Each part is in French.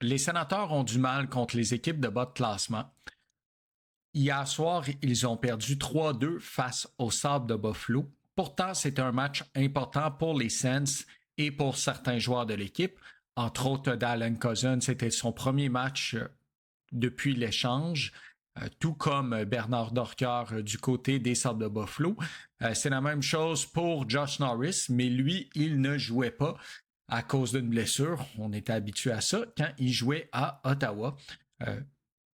Les Sénateurs ont du mal contre les équipes de bas de classement. Hier soir, ils ont perdu 3-2 face aux Sabres de Buffalo. Pourtant, c'est un match important pour les Sens et pour certains joueurs de l'équipe. Entre autres, Dallin Cousin, c'était son premier match depuis l'échange, tout comme Bernard Dorcœur du côté des Sabres de Buffalo. C'est la même chose pour Josh Norris, mais lui, il ne jouait pas à cause d'une blessure. On était habitué à ça quand il jouait à Ottawa.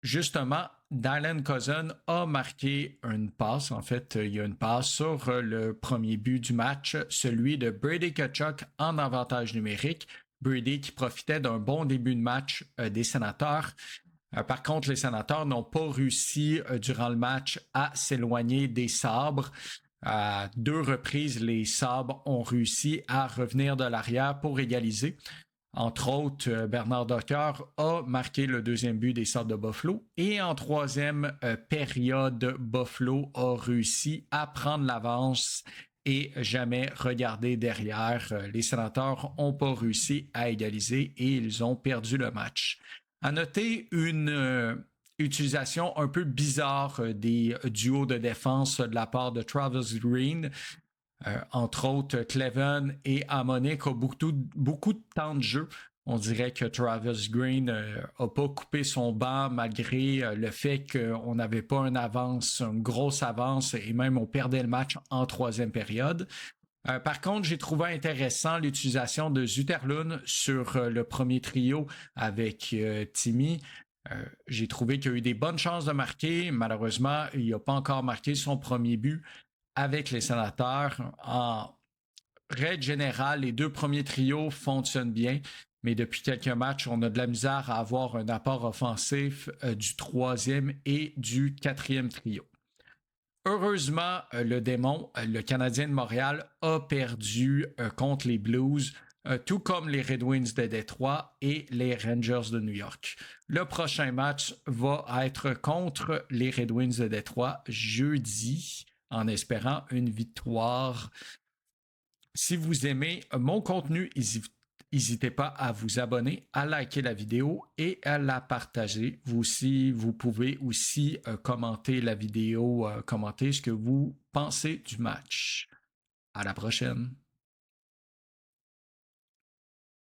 Justement, Dallin Cousin a marqué une passe. En fait, il y a une passe sur le premier but du match, celui de Brady Tkachuk en avantage numérique. Brady qui profitait d'un bon début de match des Sénateurs. Par contre, les Sénateurs n'ont pas réussi durant le match à s'éloigner des Sabres. À 2 reprises, les Sabres ont réussi à revenir de l'arrière pour égaliser. Entre autres, Bernard Dorcœur a marqué le deuxième but des Sabres de Buffalo. Et en troisième période, Buffalo a réussi à prendre l'avance et jamais regarder derrière. Les Sénateurs n'ont pas réussi à égaliser et ils ont perdu le match. À noter une utilisation un peu bizarre des duos de défense de la part de Travis Green. Entre autres, Cleven et Hamonic ont beaucoup de temps de jeu. On dirait que Travis Green n'a pas coupé son banc malgré le fait qu'on n'avait pas une grosse avance et même on perdait le match en troisième période. Par contre, j'ai trouvé intéressant l'utilisation de Zuterlund sur le premier trio avec Timmy. J'ai trouvé qu'il a eu des bonnes chances de marquer. Malheureusement, il n'a pas encore marqué son premier but avec les Sénateurs. En règle générale, les 2 premiers trios fonctionnent bien, mais depuis quelques matchs, on a de la misère à avoir un apport offensif du 3e et du 4e trio. Heureusement, le démon, le Canadien de Montréal, a perdu contre les Blues, tout comme les Red Wings de Détroit et les Rangers de New York. Le prochain match va être contre les Red Wings de Détroit jeudi, en espérant une victoire. Si vous aimez mon contenu, n'hésitez pas à vous abonner, à liker la vidéo et à la partager. Vous aussi, vous pouvez aussi commenter la vidéo, commenter ce que vous pensez du match. À la prochaine.